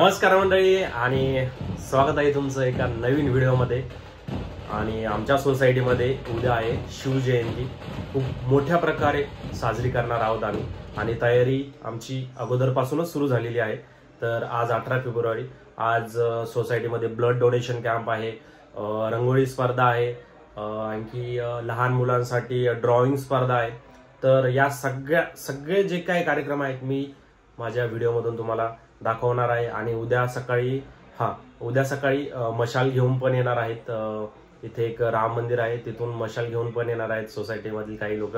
नमस्कार मंडळी आणि स्वागत आहे तुमचं एका नवीन व्हिडिओमध्ये। आणि आमच्या सोसायटीमध्ये उद्या आहे शिवजयंती, खूप मोठ्या प्रकारे साजरी करणार आहोत आम्ही आणि तयारी आमची अगोदरपासूनच सुरू झालेली आहे। तर आज 18 फेब्रुवारी आज सोसायटीमध्ये ब्लड डोनेशन कॅम्प आहे, रंगोळी स्पर्धा आहे, आणखी लहान मुलांसाठी ड्रॉइंग स्पर्धा आहे। तर या सगळे जे काही कार्यक्रम आहेत मी माझ्या व्हिडिओमधून तुम्हाला दाखवणार आहे। आणि उद्या सकाळी मशाल घेऊन पण येणार आहेत। इथे एक राम मंदिर आहे, तिथून मशाल घेऊन पण येणार आहेत सोसायटीमधील काही लोक।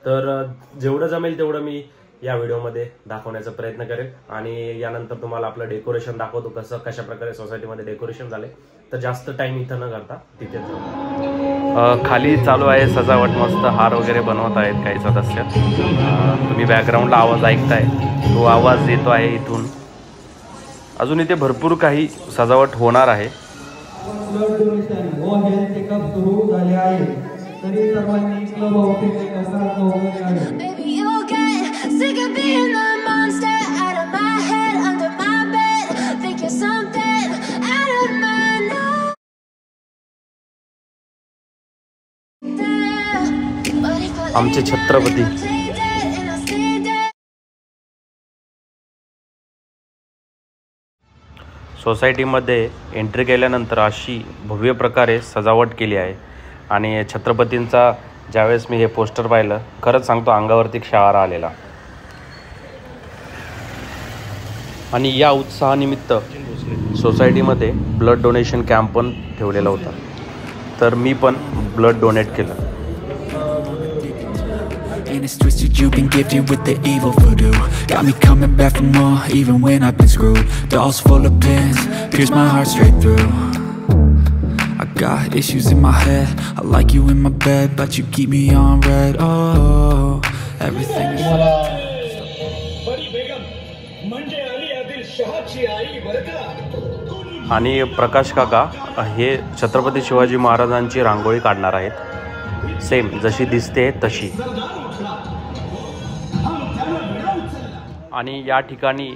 तर जेवढं जमेल तेवढं मी या व्हिडिओमध्ये दाखवण्याचा प्रयत्न करेन आणि यानंतर तुम्हाला आपलं डेकोरेशन दाखवतो, कशा प्रकारे सोसायटीमध्ये डेकोरेशन झाले। तर जास्त टाइम इथं न करता तिथे जाऊ। खाली चालू आहे सजावट, मस्त हार वगैरे बनवत आहेत काही सदस्य। तुम्ही बॅकग्राऊंडला आवाज ऐकताय, तो आवाज येतो आहे इथून। अजून इथे भरपूर काही सजावट होणार आहे। आमचे छत्रपती सोसायटीमध्ये एंट्री केल्यानंतर अशी भव्य प्रकारे सजावट केली आहे। आणि छत्रपतींचा ज्यावेळेस मी हे पोस्टर पाहिलं, खरंच सांगतो अंगावरती क्षार आलेला। आणि या उत्साहानिमित्त सोसायटीमध्ये ब्लड डोनेशन कॅम्प पण ठेवलेला होता, तर मी पण ब्लड डोनेट केलं। And it's twisted, you've been gifted with the evil voodoo. Got me coming back for more, even when I've been screwed. Dolls full of pins, pierce my heart straight through. I got issues in my head, I like you in my bed, but you keep me on red. Oh, everything is बडी बेगम म्हणजे आली आदिल शहाची आई बरका। आणि प्रकाश काका हे छत्रपती शिवाजी महाराजांची रांगोळी काढणार आहेत, same जशी दिसते तशी। आणि या ठिकाणी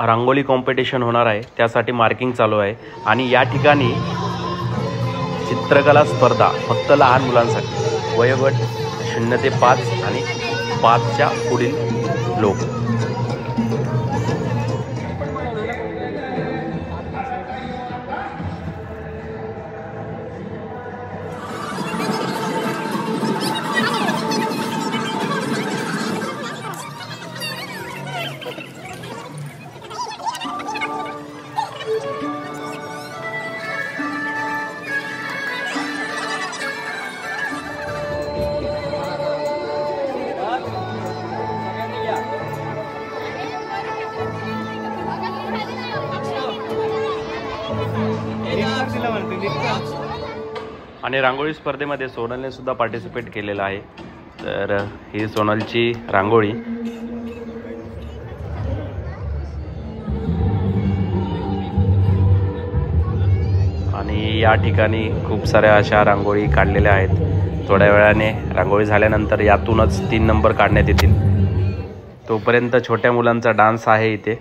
रांगोळी कॉम्पिटिशन होणार आहे, त्यासाठी मार्किंग चालू आहे। आणि या ठिकाणी चित्रकला स्पर्धा फक्त लहान मुलांसाठी, वयोगट 0 ते 5 आणि 5च्या पुढील लोक। आणि रांगोळी स्पर्धेमध्ये सोनलने सुद्धा पार्टिसिपेट केलेला आहे। तर ही सोनलची रांगोळी। आणि या ठिकाणी खूप साऱ्या अशा रांगोळी काढलेल्या आहेत। थोड्या वेळाने रांगोळी झाल्यानंतर यातूनच 3 नंबर काढण्यात येतील। तोपर्यंत छोट्या मुलांचा डान्स आहे इथे।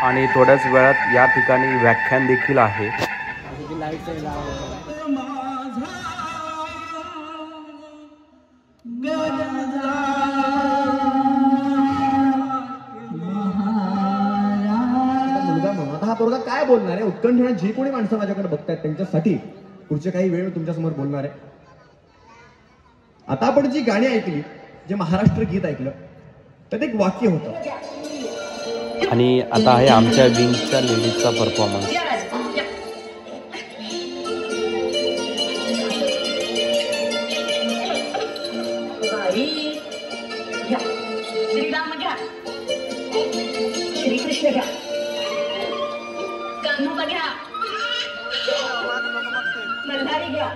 आणि थोड्याच वेळात या ठिकाणी व्याख्यान देखील आहे। हा पोरगा काय बोलणार आहे? उत्कंठेने जी कोणी माणसं माझ्याकडे बघतायत त्यांच्यासाठी पुढचे काही वेळ तुमच्यासमोर बोलणार आहे। आता आपण जी गाणी ऐकली, जे महाराष्ट्र गीत ऐकलं, त्यात एक वाक्य होतं। आणि आता आहे आमच्या विंगच्या लेडीजचा परफॉर्मन्स। श्रीकृष्ण घ्या, कन्नूला घ्या, मल्हारी घ्या।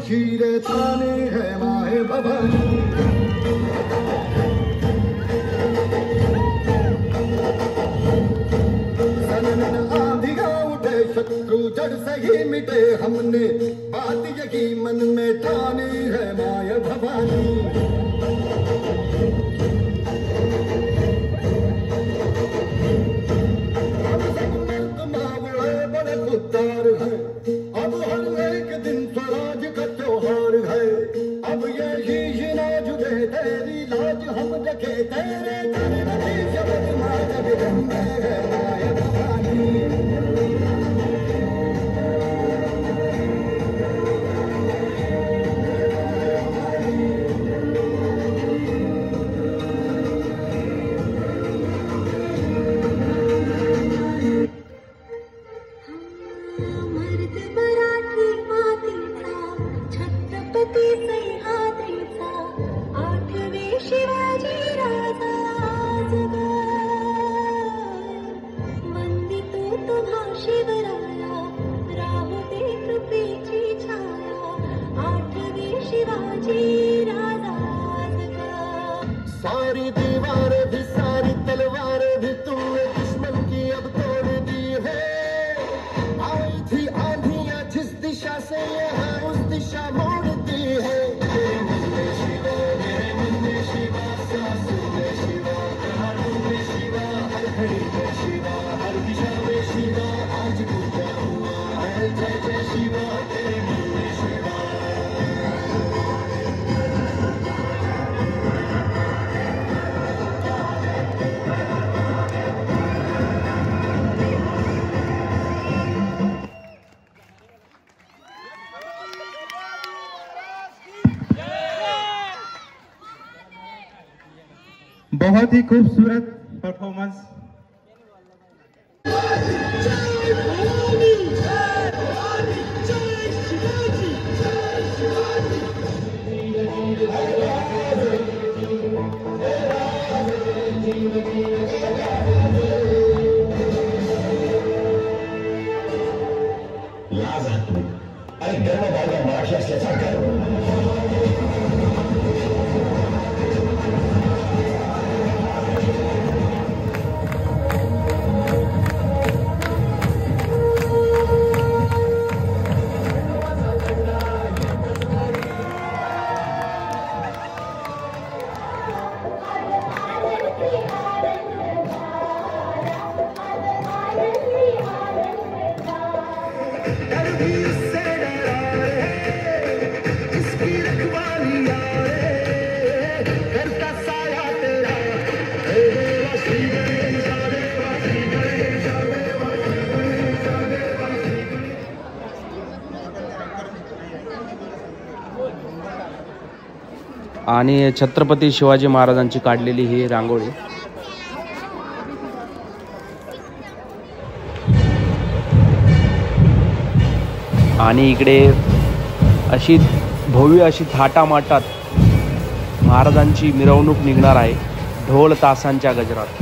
शमशीर ताने है माए भवानी। सनन आंधियां उठे शत्रु जड़ से ही मिटे हमने, बात यही मन में ठानी है माए भवानी। उद्धार है अब हर एक दिन स्वराज का त्योहार है। अब ये शीश ना झुके तेरी लाज हम रखे, तेरे दरबार जगत माता जगदम्बे है माया भवानी। सारी दीवारें भी सारी तलवारें भी तूने दुश्मन की अब तोड़ दी है। आई थी आंधियां जिस दिशा से ये है उस दिशा मोड़ दी है। तेरे मन में शिवा, मेरे मन में शिवा, सांसों में शिवा, प्राणों में शिवा, हर घड़ी में शिवा, हर दिशा में शिवा। आज पूजा हुआ है जय जय शिवा, तेरे मन में शिवा। बहुत ही खूबसूरत परफॉर्मेंस। अरे गर्व बाळगा मराठी असल्याचा गर्व। आणि छत्रपती शिवाजी महाराजांची काढलेली ही रांगोळी आणि इकडे अशी भव्य अशी थाटामाटात महाराजांची मिरवणूक निघणार आहे ढोल तासांच्या गजरात।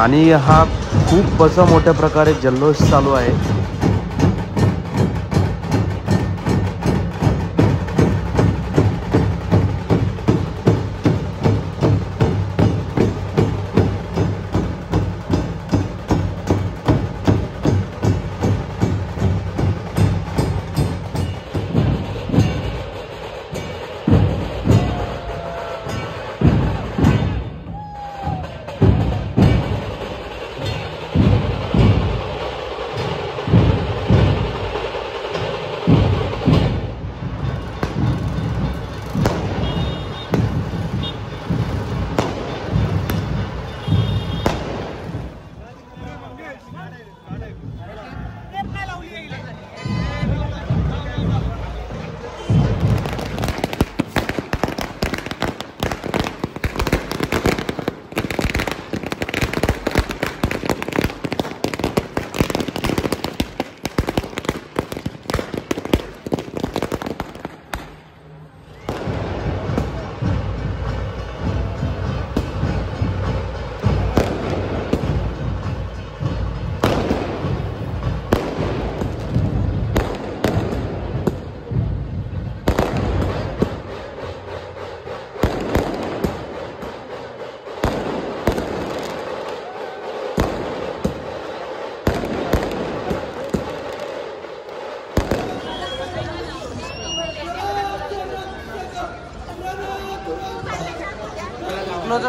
आणि हा खूप असा मोठ्या प्रकारे जल्लोष चालू आहे.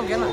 घे ना.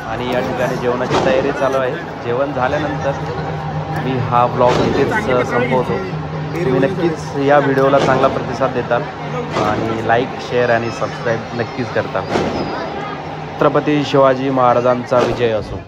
आणि या ठिकाणी जेवणाची तयारी चालू आहे. जेवण झाल्यानंतर मी हा ब्लॉग इथेच संपवतो. तुम्ही नक्कीच या व्हिडिओला चांगला प्रतिसाद देताल आणि लाईक, शेअर आणि सबस्क्राईब नक्कीच करताल. छत्रपती शिवाजी महाराजांचा विजय असो.